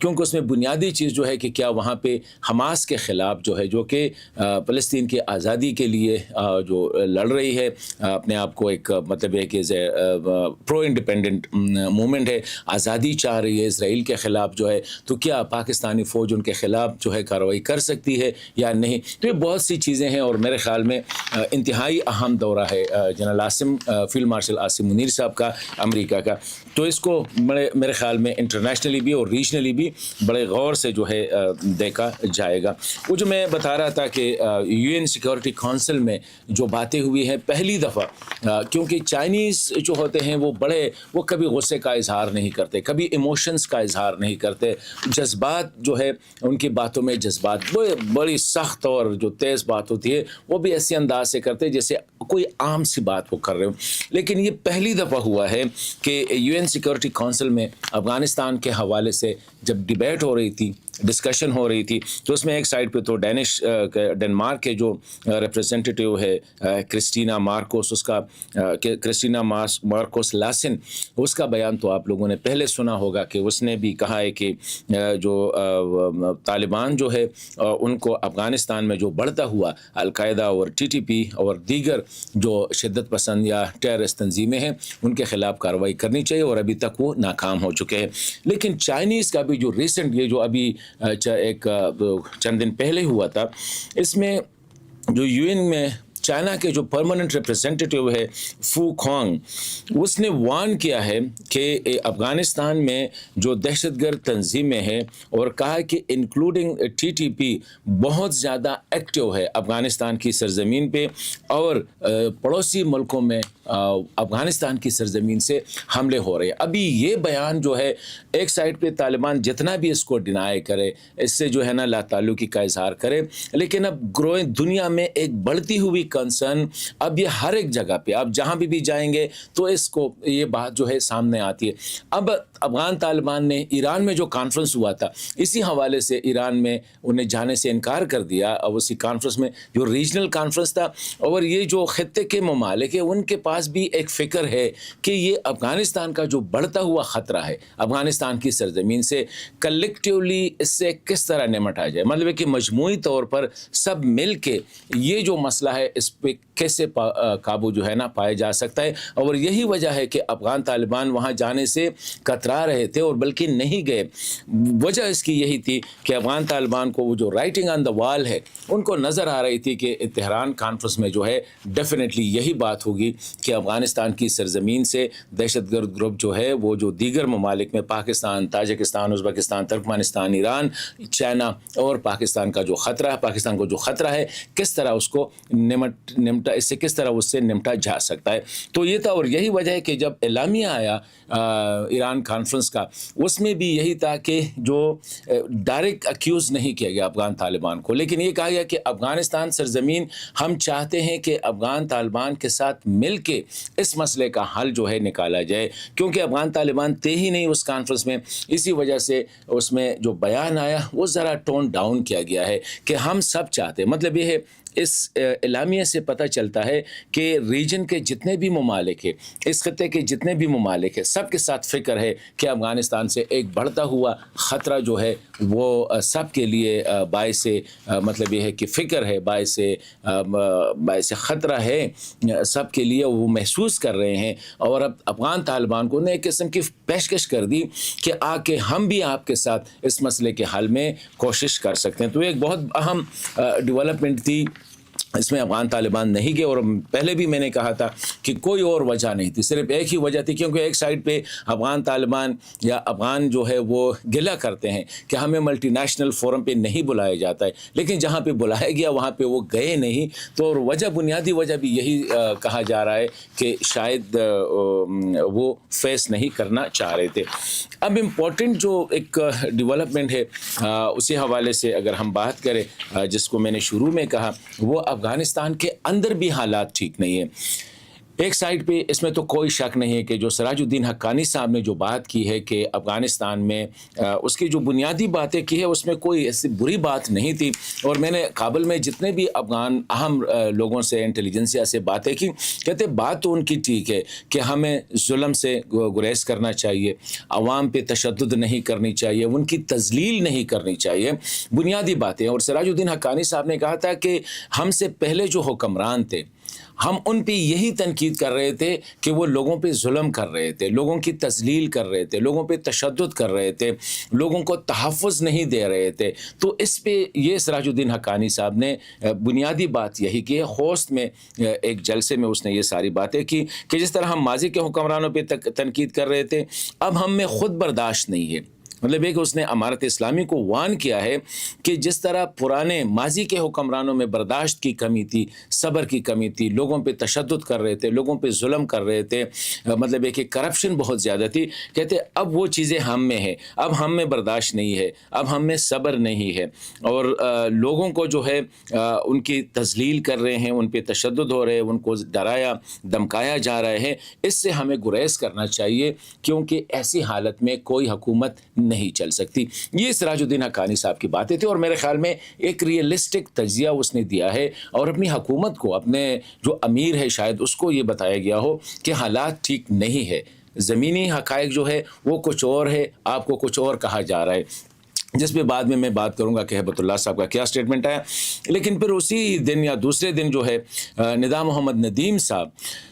کیونکہ اس میں بنیادی چیز جو ہے کہ کیا وہاں پہ حماس کے خلاف جو ہے، جو کہ فلسطین کی آزادی کے لیے جو لڑ رہی ہے، اپنے آپ کو ایک مطلب ہے کہ پرو انڈیپینڈنٹ موومنٹ ہے، آزادی چاہ رہی ہے اسرائیل کے خلاف جو ہے، تو کیا پاکستانی فوج ان کے خلاف جو ہے کارروائی کر سکتی ہے یا نہیں؟ تو یہ بہت سی چیزیں ہیں، اور میرے خیال میں انتہائی اہم دورہ ہے general field marshal Asim Munir صاحب کا امریکہ کا، تو اس کو میرے خیال میں انٹرنیشنلی بھی اور ریجنلی بھی بڑے غور سے جو ہے دیکھا جائے گا۔ وہ جو میں بتا رہا تھا کہ یو این سیکورٹی کونسل میں جو باتیں ہوئی ہیں پہلی دفعہ، کیونکہ چائنیز جو ہوتے ہیں وہ کبھی غصے کا اظہار نہیں کرتے، کبھی ایموشنز کا اظہار نہیں کرتے، جذبات جو ہے ان کی باتوں میں جذبات بڑی سخت اور جو تیز بات ہوتی ہے وہ بھی ایسے انداز سے کرتے جیسے کوئی عام سی بات وہ کر رہے ہو۔ لیکن یہ پہلی دفعہ ہوا ہے کہ یو این سیکورٹی کونسل میں افغانستان کے حوالے سے جب ڈیبیٹ ہو رہی تھی، ڈسکشن ہو رہی تھی، تو اس میں ایک سائڈ پہ تو ڈنمارک کے جو ریپریزنٹیٹیو ہے کرسٹینا مارکوس لاسن، اس کا بیان تو آپ لوگوں نے پہلے سنا ہوگا کہ اس نے بھی کہا ہے کہ جو طالبان جو ہے ان کو افغانستان میں جو بڑھتا ہوا القاعدہ اور ٹی ٹی پی اور دیگر جو شدت پسند یا ٹیررسٹ تنظیمیں ہیں ان کے خلاف کارروائی کرنی چاہیے، اور ابھی تک وہ ناکام ہو چکے ہیں۔ لیکن چائنیز کا بھی جو ریسنٹ یہ جو ابھی ایک چند دن پہلے ہوا تھا، اس میں جو یو این میں چائنا کے جو پرماننٹ ریپریزنٹیٹیو ہے فو کھانگ، اس نے وارن کیا ہے کہ افغانستان میں جو دہشت گرد تنظیمیں ہیں، اور کہا کہ انکلوڈنگ ٹی ٹی پی بہت زیادہ ایکٹیو ہے افغانستان کی سرزمین پہ، اور پڑوسی ملکوں میں افغانستان کی سرزمین سے حملے ہو رہے ہیں۔ ابھی یہ بیان جو ہے ایک سائڈ پہ طالبان جتنا بھی اس کو ڈینائی کرے، اس سے جو ہے نا لا تعلقی کا اظہار کرے، لیکن اب گروئنگ دنیا میں ایک بڑھتی ہوئی کنسرن اب یہ ہر ایک جگہ پہ آپ جہاں بھی جائیں گے تو اس کو یہ بات جو ہے سامنے آتی ہے۔ اب افغان طالبان نے ایران میں جو کانفرنس ہوا تھا، اسی حوالے سے ایران میں انہیں جانے سے انکار کر دیا، اور اسی کانفرنس میں جو ریجنل کانفرنس تھا، اور یہ جو خطے کے ممالک ہیں ان کے پاس بھی ایک فکر ہے کہ یہ افغانستان کا جو بڑھتا ہوا خطرہ ہے افغانستان کی سرزمین سے، کلیکٹیولی اس سے کس طرح نمٹا جائے، مطلب ہے کہ مجموعی طور پر سب مل کے یہ جو مسئلہ ہے اس پہ کیسے قابو جو ہے نا پایا جا سکتا ہے۔ اور یہی وجہ ہے کہ افغان طالبان وہاں جانے سے کترا رہے تھے، اور بلکہ نہیں گئے۔ وجہ اس کی یہی تھی کہ افغان طالبان کو وہ جو رائٹنگ آن دا وال ہے ان کو نظر آ رہی تھی کہ تہران کانفرنس میں جو ہے ڈیفینیٹلی یہی بات ہوگی کہ افغانستان کی سرزمین سے دہشت گرد گروپ جو ہے وہ جو دیگر ممالک میں Pakistan, Tajikistan, Uzbekistan, Turkmenistan, Iran, China اور پاکستان کا جو خطرہ ہے، پاکستان کو جو خطرہ ہے، کس طرح اس کو نمٹا اس سے کس طرح اس سے نمٹا جا سکتا ہے۔ تو یہ تھا، اور یہی وجہ ہے کہ جب اعلامیہ آیا ایران کانفرنس کا، اس میں بھی یہی تھا کہ جو ڈائریکٹ اکیوز نہیں کیا گیا افغان طالبان کو، لیکن یہ کہا گیا کہ افغانستان سرزمین ہم چاہتے ہیں کہ افغان طالبان کے ساتھ مل کے اس مسئلے کا حل جو ہے نکالا جائے، کیونکہ افغان طالبان تھے ہی نہیں اس کانفرنس میں، اسی وجہ سے اس میں جو بیان آیا وہ ذرا ٹون ڈاؤن کیا گیا ہے کہ ہم سب چاہتے ہیں۔ مطلب یہ ہے اس اعلامیہ سے پتہ چلتا ہے کہ ریجن کے جتنے بھی ممالک ہیں، اس خطے کے جتنے بھی ممالک ہیں، سب کے ساتھ فکر ہے کہ افغانستان سے ایک بڑھتا ہوا خطرہ جو ہے وہ سب کے لیے باعث مطلب یہ ہے کہ فکر ہے، باعث خطرہ ہے سب کے لیے، وہ محسوس کر رہے ہیں۔ اور اب افغان طالبان کو نے ایک قسم کی پیشکش کر دی کہ آ کے ہم بھی آپ کے ساتھ اس مسئلے کے حل میں کوشش کر سکتے ہیں۔ تو ایک بہت اہم ڈیولپمنٹ تھی، اس میں افغان طالبان نہیں گئے، اور پہلے بھی میں نے کہا تھا کہ کوئی اور وجہ نہیں تھی، صرف ایک ہی وجہ تھی، کیونکہ ایک سائڈ پہ افغان طالبان یا افغان جو ہے وہ گلہ کرتے ہیں کہ ہمیں ملٹی نیشنل فورم پہ نہیں بلایا جاتا ہے، لیکن جہاں پہ بلایا گیا وہاں پہ وہ گئے نہیں۔ تو اور بنیادی وجہ بھی یہی کہا جا رہا ہے کہ شاید وہ فیس نہیں کرنا چاہ رہے تھے۔ اب امپورٹنٹ جو ایک ڈیولپمنٹ ہے اسی حوالے سے اگر ہم بات کریں، جس کو میں نے شروع میں کہا، وہ افغانستان کے اندر بھی حالات ٹھیک نہیں ہیں۔ ایک سائڈ پہ اس میں تو کوئی شک نہیں ہے کہ جو سراج الدین حقانی صاحب نے جو بات کی ہے کہ افغانستان میں اس کی جو بنیادی باتیں کی ہے اس میں کوئی ایسی بری بات نہیں تھی، اور میں نے کابل میں جتنے بھی افغان اہم لوگوں سے انٹیلیجنسیا سے باتیں کی، کہتے بات تو ان کی ٹھیک ہے کہ ہمیں ظلم سے گریز کرنا چاہیے، عوام پہ تشدد نہیں کرنی چاہیے، ان کی تذلیل نہیں کرنی چاہیے، بنیادی باتیں۔ اور سراج الدین حقانی صاحب نے کہا تھا کہ ہم سے پہلے جو حکمران تھے ہم ان پہ یہی تنقید کر رہے تھے کہ وہ لوگوں پہ ظلم کر رہے تھے، لوگوں کی تذلیل کر رہے تھے، لوگوں پہ تشدد کر رہے تھے، لوگوں کو تحفظ نہیں دے رہے تھے۔ تو اس پہ یہ سراج الدین حقانی صاحب نے بنیادی بات یہی کی ہے۔ خوست میں ایک جلسے میں اس نے یہ ساری باتیں کی کہ جس طرح ہم ماضی کے حکمرانوں پہ تنقید کر رہے تھے، اب ہم میں خود برداشت نہیں ہے۔ مطلب یہ کہ اس نے امارت اسلامی کو وان کیا ہے کہ جس طرح پرانے ماضی کے حکمرانوں میں برداشت کی کمی تھی، صبر کی کمی تھی، لوگوں پہ تشدد کر رہے تھے، لوگوں پہ ظلم کر رہے تھے، مطلب یہ کہ کرپشن بہت زیادہ تھی، کہتے اب وہ چیزیں ہم میں ہیں، اب ہم میں برداشت نہیں ہے، اب ہم میں صبر نہیں ہے، اور لوگوں کو جو ہے ان کی تذلیل کر رہے ہیں، ان پہ تشدد ہو رہے ہیں، ان کو ڈرایا دمکایا جا رہا ہے، اس سے ہمیں گریز کرنا چاہیے، کیونکہ ایسی حالت میں کوئی حکومت نہیں چل سکتی۔ یہ سراج الدین حقانی صاحب کی باتیں تھیں، اور میرے خیال میں ایک ریئلسٹک تجزیہ اس نے دیا ہے، اور اپنی حکومت کو، اپنے جو امیر ہے شاید اس کو یہ بتایا گیا ہو کہ حالات ٹھیک نہیں ہے، زمینی حقائق جو ہے وہ کچھ اور ہے، آپ کو کچھ اور کہا جا رہا ہے، جس پہ بعد میں بات کروں گا کہ ہیبت اللہ صاحب کا کیا سٹیٹمنٹ آیا۔ لیکن پھر اسی دن یا دوسرے دن جو ہے ندا محمد ندیم صاحب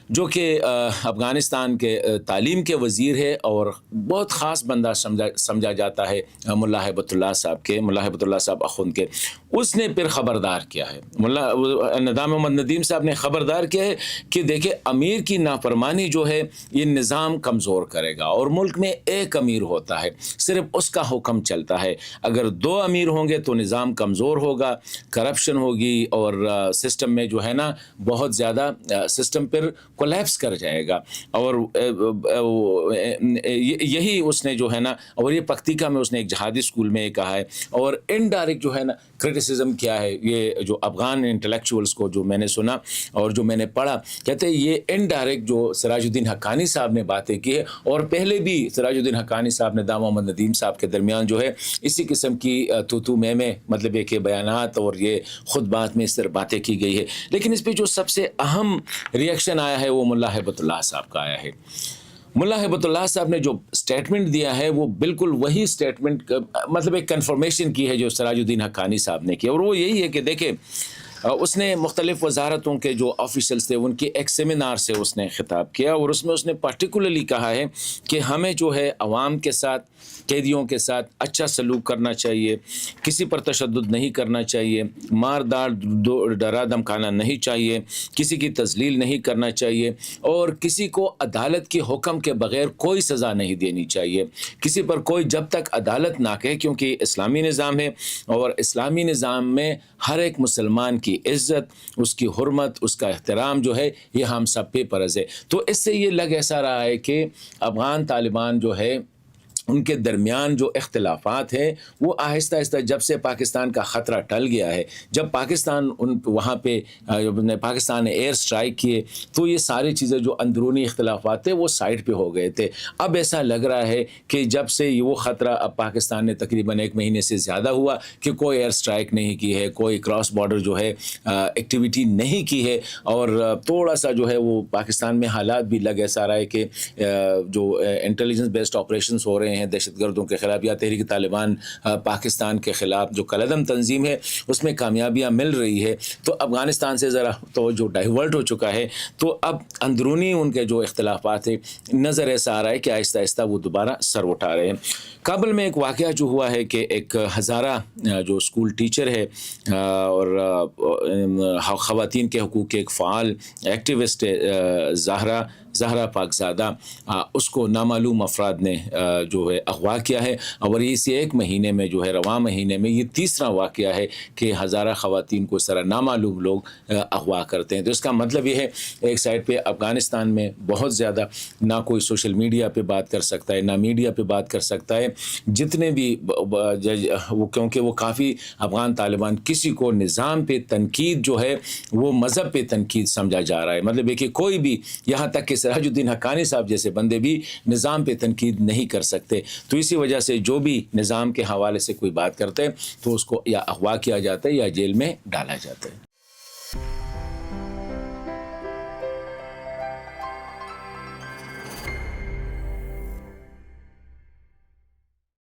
جو کہ افغانستان کے تعلیم کے وزیر ہے اور بہت خاص بندہ سمجھا جاتا ہے ملا ہیبت اللہ صاحب کے، ملا ہیبت اللہ صاحب اخوند کے، اس نے پھر خبردار کیا ہے، ندا محمد ندیم صاحب نے خبردار کیا ہے کہ دیکھیں امیر کی نافرمانی جو ہے یہ نظام کمزور کرے گا، اور ملک میں ایک امیر ہوتا ہے، صرف اس کا حکم چلتا ہے، اگر دو امیر ہوں گے تو نظام کمزور ہوگا، کرپشن ہوگی، اور سسٹم میں جو ہے نا بہت زیادہ سسٹم پھر کولیپس کر جائے گا۔ اور یہی اس نے جو ہے نا، اور یہ پکتیکا میں اس نے ایک جہادی اسکول میں یہ کہا ہے، اور انڈائریکٹ جو ہے نا کرٹیسزم کیا ہے، یہ جو افغان انٹلیکچوئلس کو جو میں نے سنا اور جو میں نے پڑھا، کہتے ہیں یہ انڈائریکٹ جو سراج الدین حقانی صاحب نے باتیں کی ہے، اور پہلے بھی سراج الدین حقانی صاحب نے ندا محمد ندیم صاحب کے درمیان جو ہے اسی قسم کی تو میں مطلب یہ کہ بیانات اور یہ خود بات میں اس طرح باتیں کی گئی ہے۔ لیکن اس پہ جو سب سے اہم ریئیکشن آیا ہے وہ ملا ہیبت اللہ صاحب کا آیا ہے۔ ملا ہیبت اللہ صاحب نے جو سٹیٹمنٹ دیا ہے وہ بالکل وہی سٹیٹمنٹ، مطلب ایک کنفرمیشن کی ہے جو سراج الدین حقانی صاحب نے کی، اور وہ یہی ہے کہ دیکھیں اس نے مختلف وزارتوں کے جو آفیشلز تھے ان کے ایک سیمینار سے اس نے خطاب کیا، اور اس میں اس نے پرٹیکولرلی کہا ہے کہ ہمیں جو ہے عوام کے ساتھ، قیدیوں کے ساتھ اچھا سلوک کرنا چاہیے، کسی پر تشدد نہیں کرنا چاہیے، مار دار ڈرا دمکانا نہیں چاہیے، کسی کی تذلیل نہیں کرنا چاہیے، اور کسی کو عدالت کے حکم کے بغیر کوئی سزا نہیں دینی چاہیے، کسی پر کوئی جب تک عدالت نہ کہے، کیونکہ اسلامی نظام ہے، اور اسلامی نظام میں ہر ایک مسلمان کی عزت، اس کی حرمت، اس کا احترام جو ہے یہ ہم سب پہ فرض ہے۔ تو اس سے یہ لگ ایسا رہا ہے کہ افغان طالبان جو ہے ان کے درمیان جو اختلافات ہیں وہ آہستہ آہستہ جب سے پاکستان کا خطرہ ٹل گیا ہے، جب پاکستان وہاں پہ پاکستان نے ایئر سٹرائک کیے، تو یہ ساری چیزیں جو اندرونی اختلافات تھے وہ سائڈ پہ ہو گئے تھے۔ اب ایسا لگ رہا ہے کہ جب سے وہ خطرہ اب پاکستان نے تقریباً 1 مہینے سے زیادہ ہوا کہ کوئی ایئر سٹرائک نہیں کی ہے، کوئی کراس بارڈر جو ہے ایکٹیویٹی نہیں کی ہے، اور تھوڑا سا جو ہے وہ پاکستان میں حالات بھی لگ ایسا رہا ہے کہ جو انٹیلیجنس بیسڈ آپریشنز ہو رہے ہیں دہشت گردوں کے خلاف یا تحریک طالبان پاکستان کے خلاف جو کالعدم تنظیم ہے اس میں کامیابیاں مل رہی ہے، تو افغانستان سے ذرا توجہ ڈائیورٹ ہو چکا ہے، تو اب اندرونی ان کے جو اختلافات ہیں نظر ایسا آ رہا ہے کہ آہستہ آہستہ وہ دوبارہ سر اٹھا رہے ہیں۔ کابل میں ایک واقعہ جو ہوا ہے کہ ایک ہزارہ جو اسکول ٹیچر ہے اور خواتین کے حقوق کے ایک فعال ایکٹیوسٹ ہے زہرا زہرا پاکزادہ اس کو نامعلوم افراد نے جو ہے اغوا کیا ہے، اور اسی ایک مہینے میں جو ہے رواں مہینے میں یہ تیسرا واقعہ ہے کہ ہزارہ خواتین کو اس طرح نامعلوم لوگ اغوا کرتے ہیں۔ تو اس کا مطلب یہ ہے ایک سائڈ پہ افغانستان میں بہت زیادہ نہ کوئی سوشل میڈیا پہ بات کر سکتا ہے، نہ میڈیا پہ بات کر سکتا ہے، جتنے بھی وہ کیونکہ وہ کافی افغان طالبان کسی کو نظام پہ تنقید جو ہے وہ مذہب پہ تنقید سمجھا جا رہا ہے، مطلب ہے کہ کوئی بھی یہاں تک کہ سراج الدین حقانی صاحب جیسے بندے بھی نظام پہ تنقید نہیں کر سکتے۔ تو اسی وجہ سے جو بھی نظام کے حوالے سے کوئی بات کرتے ہیں تو اس کو یا اغوا کیا جاتا ہے یا جیل میں ڈالا جاتا ہے۔